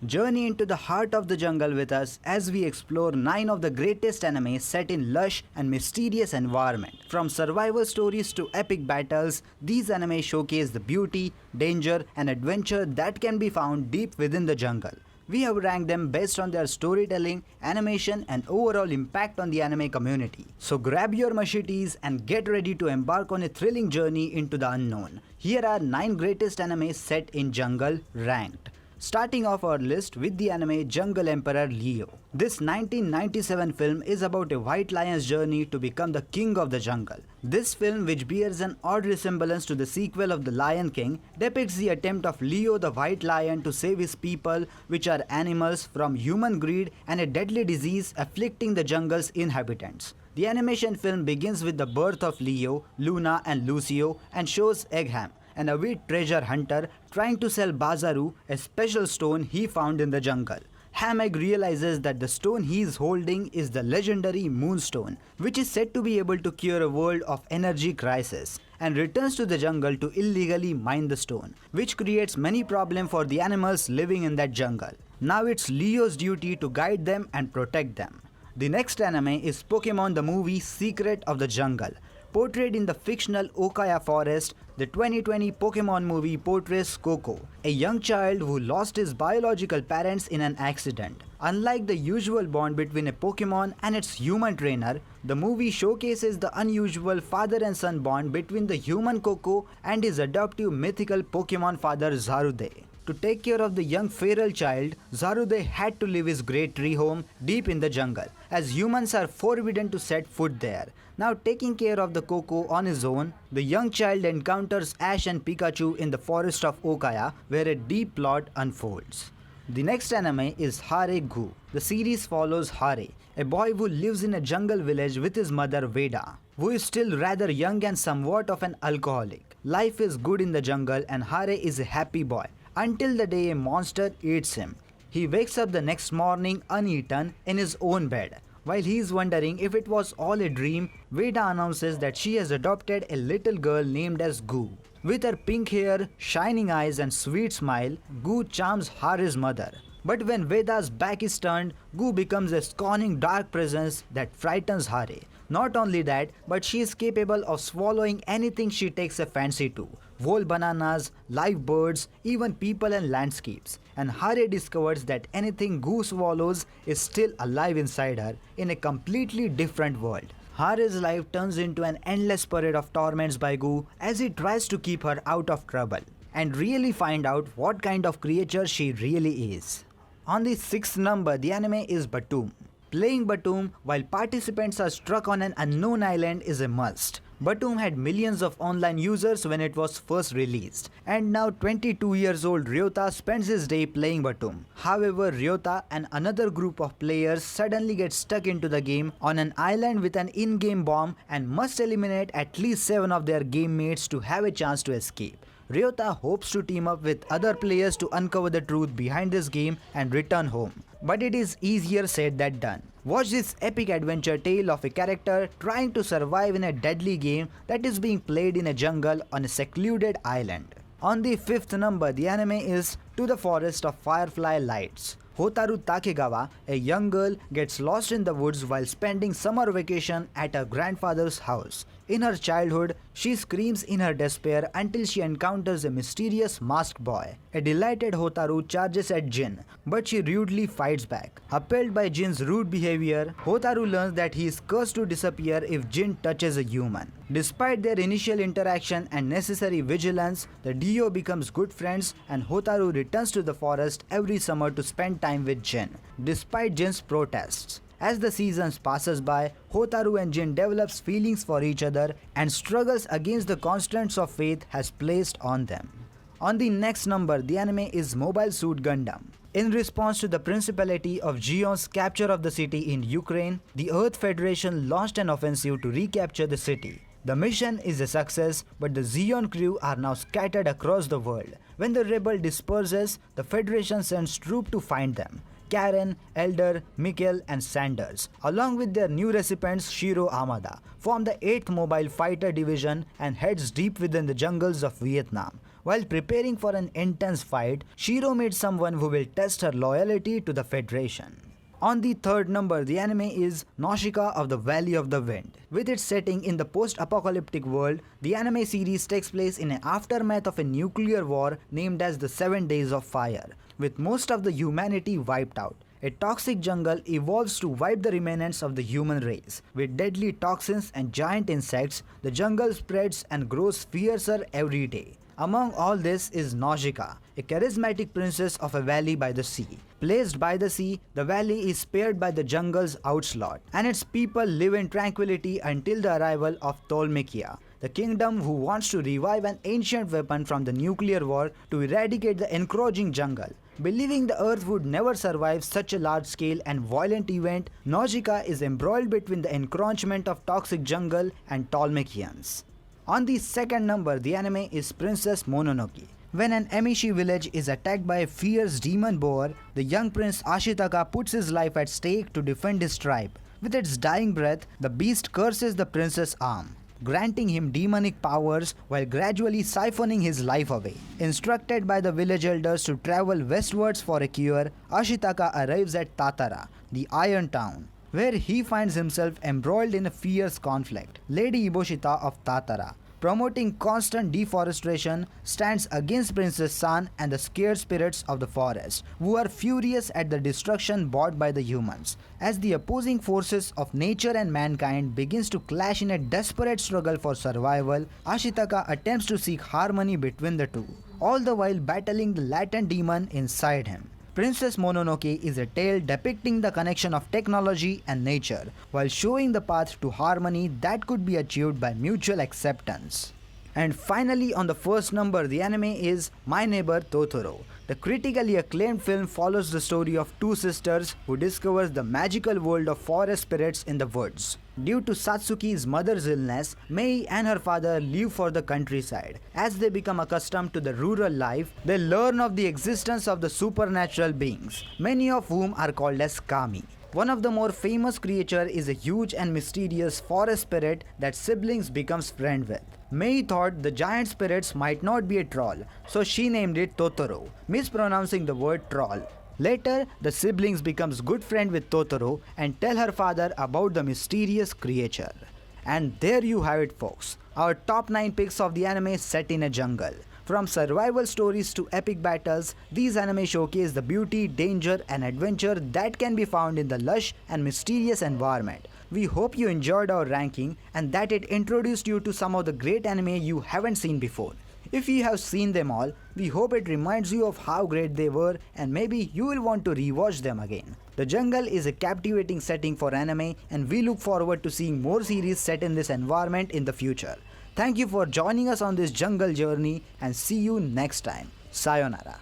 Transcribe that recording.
Journey into the heart of the jungle with us as we explore 9 of the greatest anime set in lush and mysterious environment. From survival stories to epic battles, these anime showcase the beauty, danger and adventure that can be found deep within the jungle. We have ranked them based on their storytelling, animation and overall impact on the anime community. So grab your machetes and get ready to embark on a thrilling journey into the unknown. Here are 9 greatest anime set in jungle ranked. Starting off our list with the anime Jungle Emperor Leo. This 1997 film is about a white lion's journey to become the king of the jungle. This film, which bears an odd resemblance to the sequel of The Lion King, depicts the attempt of Leo the white lion to save his people, which are animals, from human greed and a deadly disease afflicting the jungle's inhabitants. The animation film begins with the birth of Leo, Luna and Lucio and shows Eggheim, an avid treasure hunter trying to sell Bazaru, a special stone he found in the jungle. Hamegg realizes that the stone he is holding is the legendary Moonstone, which is said to be able to cure a world of energy crisis, and returns to the jungle to illegally mine the stone, which creates many problems for the animals living in that jungle. Now it's Leo's duty to guide them and protect them. The next anime is Pokemon the movie Secret of the Jungle. Portrayed in the fictional Okaya forest, the 2020 Pokemon movie portrays Coco, a young child who lost his biological parents in an accident. Unlike the usual bond between a Pokemon and its human trainer, the movie showcases the unusual father and son bond between the human Coco and his adoptive mythical Pokemon father Zarude. To take care of the young feral child, Zarude had to leave his great tree home deep in the jungle, as humans are forbidden to set foot there. Now taking care of the Coco on his own, the young child encounters Ash and Pikachu in the Forest of Okaya, where a deep plot unfolds. The next anime is Hare Guru. The series follows Hare, a boy who lives in a jungle village with his mother Veda, who is still rather young and somewhat of an alcoholic. Life is good in the jungle and Hare is a happy boy, until the day a monster eats him. He wakes up the next morning uneaten in his own bed. While he is wondering if it was all a dream, Veda announces that she has adopted a little girl named as Gu. With her pink hair, shining eyes and sweet smile, Gu charms Hare's mother. But when Veda's back is turned, Gu becomes a scorning dark presence that frightens Hare. Not only that, but she is capable of swallowing anything she takes a fancy to. Whole bananas, live birds, even people and landscapes. And Hare discovers that anything Gu swallows is still alive inside her in a completely different world. Hare's life turns into an endless parade of torments by Gu as he tries to keep her out of trouble and really find out what kind of creature she really is. On the 6th number, the anime is Batum. Playing Batum while participants are struck on an unknown island is a must. Batum had millions of online users when it was first released, and now 22 years old Ryota spends his day playing Batum. However, Ryota and another group of players suddenly get stuck into the game on an island with an in-game bomb and must eliminate at least 7 of their game mates to have a chance to escape. Ryota hopes to team up with other players to uncover the truth behind this game and return home. But it is easier said than done. Watch this epic adventure tale of a character trying to survive in a deadly game that is being played in a jungle on a secluded island. On the 5th number, the anime is To the Forest of Firefly Lights. Hotaru Takegawa, a young girl, gets lost in the woods while spending summer vacation at her grandfather's house. In her childhood, she screams in her despair until she encounters a mysterious masked boy. A delighted Hotaru charges at Jin, but she rudely fights back. Appalled by Jin's rude behavior, Hotaru learns that he is cursed to disappear if Jin touches a human. Despite their initial interaction and necessary vigilance, the duo becomes good friends and Hotaru returns to the forest every summer to spend time with Jin, despite Jin's protests. As the seasons passes by, Hotaru and Jin develops feelings for each other and struggles against the constraints of fate has placed on them. On the next number, the anime is Mobile Suit Gundam. In response to the Principality of Geon's capture of the city in Ukraine, the Earth Federation launched an offensive to recapture the city. The mission is a success, but the Zeon crew are now scattered across the world. When the rebel disperses, the Federation sends troops to find them. Karen, Elder, Mikkel and Sanders, along with their new recipients Shiro Amada, form the 8th Mobile Fighter Division and heads deep within the jungles of Vietnam. While preparing for an intense fight, Shiro meets someone who will test her loyalty to the Federation. On the third number, the anime is Najika of the Valley of the Wind. With its setting in the post-apocalyptic world, the anime series takes place in an aftermath of a nuclear war named as the 7 Days of Fire, with most of the humanity wiped out. A toxic jungle evolves to wipe the remnants of the human race. With deadly toxins and giant insects, the jungle spreads and grows fiercer every day. Among all this is Najika, a charismatic princess of a valley by the sea. Placed by the sea, the valley is spared by the jungle's onslaught, and its people live in tranquility until the arrival of Tolmekia, the kingdom who wants to revive an ancient weapon from the nuclear war to eradicate the encroaching jungle. Believing the earth would never survive such a large-scale and violent event, Najika is embroiled between the encroachment of toxic jungle and Tolmekians. On the second number, the anime is Princess Mononoke. When an Emishi village is attacked by a fierce demon boar, the young prince Ashitaka puts his life at stake to defend his tribe. With its dying breath, the beast curses the prince's arm, granting him demonic powers while gradually siphoning his life away. Instructed by the village elders to travel westwards for a cure, Ashitaka arrives at Tatara, the Iron Town, where he finds himself embroiled in a fierce conflict. Lady Iboshita of Tatara, promoting constant deforestation, stands against Princess San and the scared spirits of the forest, who are furious at the destruction brought by the humans. As the opposing forces of nature and mankind begins to clash in a desperate struggle for survival, Ashitaka attempts to seek harmony between the two, all the while battling the latent demon inside him. Princess Mononoke is a tale depicting the connection of technology and nature, while showing the path to harmony that could be achieved by mutual acceptance. And finally, on the first number, the anime is My Neighbor Totoro. The critically acclaimed film follows the story of two sisters who discover the magical world of forest spirits in the woods. Due to Satsuki's mother's illness, Mei and her father leave for the countryside. As they become accustomed to the rural life, they learn of the existence of the supernatural beings, many of whom are called as kami. One of the more famous creatures is a huge and mysterious forest spirit that siblings becomes friends with. Mei thought the giant spirits might not be a troll, so she named it Totoro, mispronouncing the word troll. Later, the siblings becomes good friend with Totoro and tell her father about the mysterious creature. And there you have it, folks. Our top 9 picks of the anime set in a jungle. From survival stories to epic battles, these anime showcase the beauty, danger and adventure that can be found in the lush and mysterious environment. We hope you enjoyed our ranking and that it introduced you to some of the great anime you haven't seen before. If you have seen them all, we hope it reminds you of how great they were and maybe you will want to rewatch them again. The jungle is a captivating setting for anime and we look forward to seeing more series set in this environment in the future. Thank you for joining us on this jungle journey and see you next time. Sayonara.